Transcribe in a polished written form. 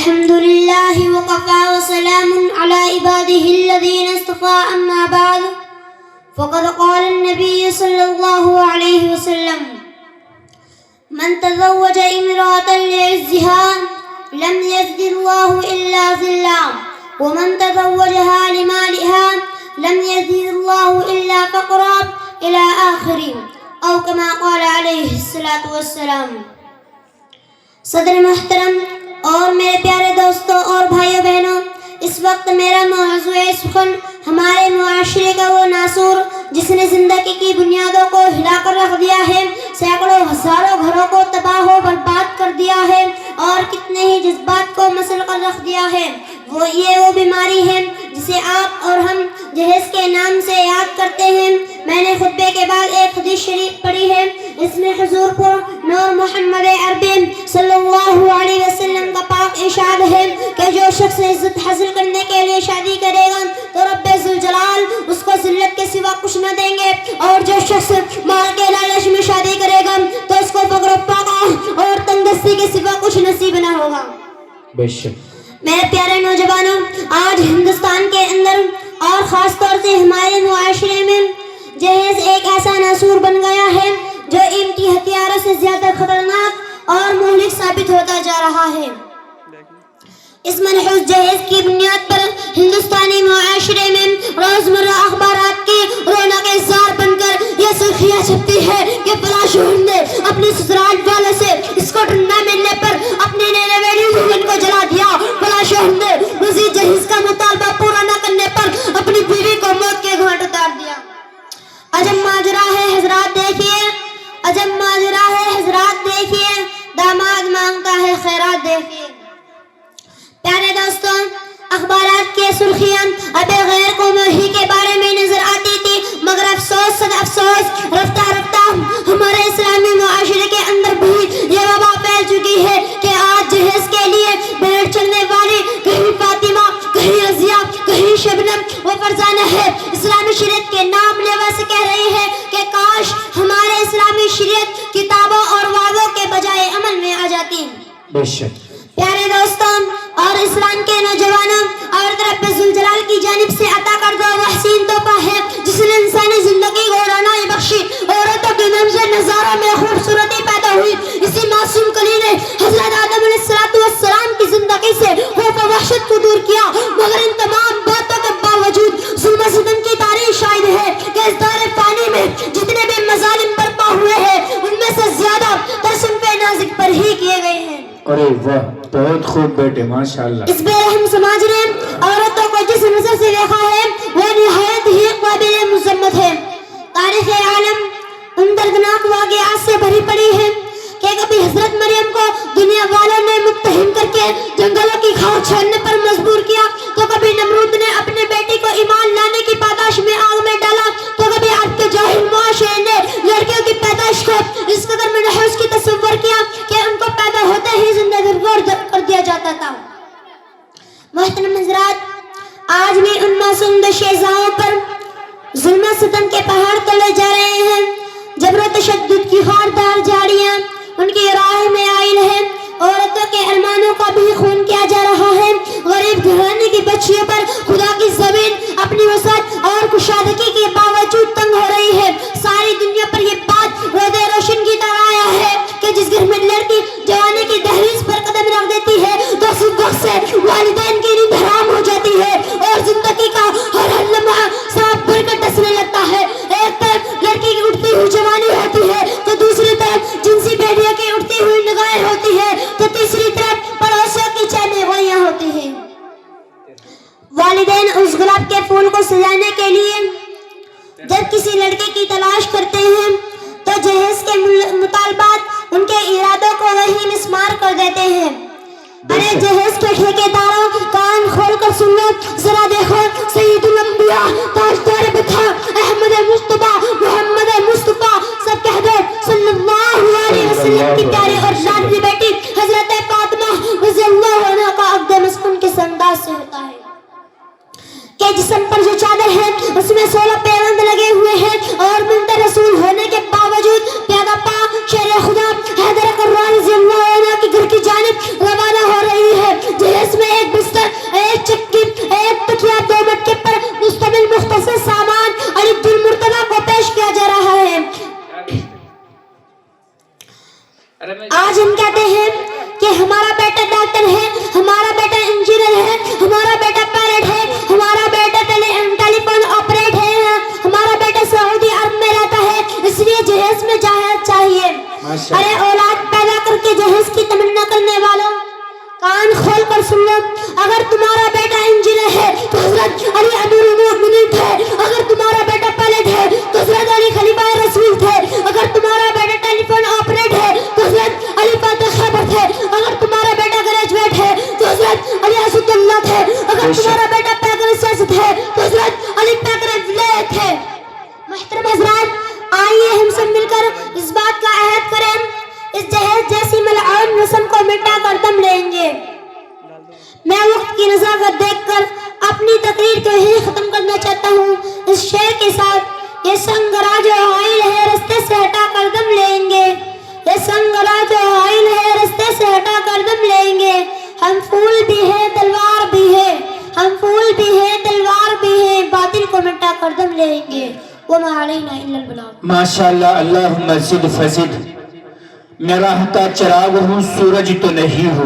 الحمد لله وكفى وسلام على عباده الذين اصطفى أما بعد فقد قال النبي صلى الله عليه وسلم من تزوج امرأة لعزها لم يزد الله إلا ذلا ومن تزوجها لمالها لم يزد الله إلا فقرا إلى آخره أو كما قال عليه الصلاة والسلام. صدر محترم اور میرے پیارے دوستوں اور بھائیوں بہنوں، اس وقت میرا موضوع سخن ہمارے معاشرے کا وہ ناسور جس نے زندگی کی بنیادوں کو ہلا کر رکھ دیا ہے، سینکڑوں ہزاروں گھروں کو تباہ و برباد کر دیا ہے اور کتنے ہی جذبات کو مسل کر رکھ دیا ہے. وہ بیماری ہے جسے آپ اور ہم جہیز کے نام سے یاد کرتے ہیں. میں نے خطبے کے بعد ایک حدیث شریف پڑھی ہے، اس میں حضور پر نور محمد عربی صلی اللہ علیہ وسلم کا پاک ارشاد ہے کہ جو شخص عزت حاصل کرنے کے لیے شادی کرے گا تو رب ذوالجلال اس کو ذلت کے سوا کچھ نہ دیں گے، اور جو شخص مال کے لالچ میں شادی کرے گا تو اس کو فقر و فاقہ اور تنگدستی کے سوا کچھ نصیب نہ ہوگا. بے شک میرے پیارے نوجوانوں، آج ہندوستان کے اندر اور خاص طور سے ہمارے معاشرے میں جہیز ایک ایسا ناسور بن گیا ہے جو قیمتی ہتھیاروں سے زیادہ خطرناک اور مہلک ثابت ہوتا جا رہا ہے. اس منحوس جہیز کی بنیاد پر ہندوستانی معاشرے میں روزمرہ اخبارات کی رونق زار بن کر یہ سرخیاں چھپتی ہے کہ فلاں شوہر نے اپنے سسرال والے سے اسکوٹر نہ ملنے پر اپنے نینے ویلی دلہن کو جلا دیا، فلاں شوہر نے مزید جہیز کا مطالبہ پورا نہ کرنے پر اپنی بیوی کو موت کے گھاٹ اتار دیا. عجب ماجرا ہے حضرات، دیکھیے، عجب ماجرا ہے حضرات، دیکھیے، داماد مانگتا ہے خیرات. دیکھیے پیارے دوستوں، اخبارات کی سرخیاں اب غیر قوموں ہی کے بارے میں نظر آتی تھی، مگر افسوس صد افسوس رفتہ رفتہ ہمارے اسلامی معاشرے کے اندر بھی یہ وبا پھیل چکی ہے کہ آج جہیز کے لیے بھیڑ چلنے والی کہیں فاطمہ، کہیں رضیہ، کہیں شبنم وہ فرزانہ ہے، اسلامی شریعت کے نام لیوا سے کہہ رہی ہے کہ کاش ہمارے اسلامی شریعت کتابوں اور وعدوں کے بجائے عمل میں آ جاتی. پیارے دوستوں اور اسلام کے نوجوانوں، عورت رب ذوالجلال کی جانب سے عطا کردہ وہ حسین تحفہ ہے جس نے انسانی زندگی کو رونائی بخشی. عورتوں کے منظر نظاروں میں خوبصورتی پیدا ہوئی. اسی معصوم کلی نے حضرت آدم علیہ السلام کی زندگی سے خوف و وحشت کو دور کیا، مگر ان تمام باتوں کے باوجود ظلم و ستم کی تاریخ شاہد ہے کہ اس دور فانی میں جتنے بھی مظالم برپا ہوئے ہیں ان میں سے زیادہ ترسم پہ نازک پر ہی کیے گئے ہیں. ارے واہ، بہت خوب بیٹے، ماشاءاللہ. اس بے رحم سماج نے عورتوں کو جس نظر سے دیکھا ہے وہ نہایت ہی قابل مذمت ہے. تاریخ عالم ان دردناک واقعات سے بھری پڑی ہے کہ کبھی حضرت مریم کو دنیا والوں نے متہم کر کے جنگلوں کی کھاؤ چھوڑنے پر مجبور کیا، تو کبھی نمرود نے اپنے بیٹی کو ایمان لانے کی پاداش میں آگ میں ڈالا، تو کبھی آپ کے جاہل معاشرے نے لڑکیوں کی پیدائش کو اس قدر منحوس کی تصور کیا کہ ان کو پیدا ہوتے ہی زندہ گور کر دیا جاتا تھا. محترم حضرات، آج بھی ان معصوم شہزادوں پر ظلم و ستم کے پہاڑ تلے جا رہے ہیں. جبر و تشدد کی خاردار جھاڑیاں ان کی راہ میں آئل ہے. عورتوں کے ارمانوں کا بھی خون کیا جا رہا ہے. غریب گھرانے کی بچیوں پر خدا کی زمین اپنی وسعت اور کشادگی کے باوجود تنگ ہو رہی ہے. ساری دنیا پر یہ بات روز روشن کی طرح آیا ہے کہ جس گھر میں لڑکی جوانی کی دہلیز پر قدم رکھ دیتی ہے تو اس وقت سے والدین کی نیند حرام ہو جاتی ہے اور زندگی کا ہر لمحہ سانپ بھر کر ڈسنے لگتا ہے. ایک طرف لڑکی کی اٹھتی ہوئی جوانی ہوتی ہے تو دوسری طرف جنسی بیڑیوں کی اٹھتی ہوئی نگاہیں ہوتی ہے تو تیسری طرف پڑوسیوں کی چہنے گوئیاں ہوتی ہیں. والدین اس گلاب کے پھول کو سجانے کے لیے جب کسی لڑکے کی تلاش کرتے ہیں تو جہیز کے مطالبات ان کے ارادوں کو وہی مسمار کر دیتے ہیں. ارے جہیز کے ٹھیکیداروں، کان کھول کر سن لو، ذرا دیکھو سید الانبیاء تاجدار بتا احمد مصطفیٰ محمد مصطفیٰ سب کہہ دو صلی اللہ علیہ وسلم کی پیاری اور جانتی بیٹی حضرت فاطمہ رضی اللہ عنہ کا عقد مسکن کس انداز سے ہوتا ہے کہ جسم پر جو چادر ہے اس میں 16 پیوند لگے ہوئے ہیں اور منتر رسول ہونے کے باوجود پیادہ پاک شیر خدا حیدر کرار رضی اللہ عنہ کے گھر کی جانب روانہ ہو رہی ہے. پر سن لو. اگر تمہارا بیٹا انجینئر ہے تو حضرت علی امیر المومنین تھے. اگر تمہارا بیٹا پائلٹ ہے تو حضرت علی خلیفہ رسول تھے. اگر تمہارا بیٹا ٹیلی فون آپریٹ ہے تو حضرت علی فاتح خیبر تھے. اگر تمہارا بیٹا گریجویٹ ہے تو حضرت علی اسد اللہ تھے. اگر تمہارا بیٹا پیکر سیاست ہے تو حضرت علی پیکر ولایت تھے. محترم حضرات، آئیے ہم سب مل کر اس بات کا عہد کریں، اس جہیز جیسی ملعون رسم کو مٹا کر دم لیں گے. میں وقت کی نزاکت دیکھ کر اپنی تقریر کو ہی ختم کرنا چاہتا ہوں اس شعر کے ساتھ. یہ سنگرا جو حائل ہے رستے سے ہٹا کر دم لیں گے. یہ سنگرا جو حائل ہے رستے سے ہٹا کر دم لیں گے. ہم پھول بھی ہے تلوار بھی ہے، ہم پھول بھی ہے تلوار بھی ہے، باطل کو مٹا کر دم لیں گے. وما علینا الا البلاغ. ماشاءاللہ. اللہم زد فزد. میں راہ کا چراغ ہوں، سورج تو نہیں ہوں.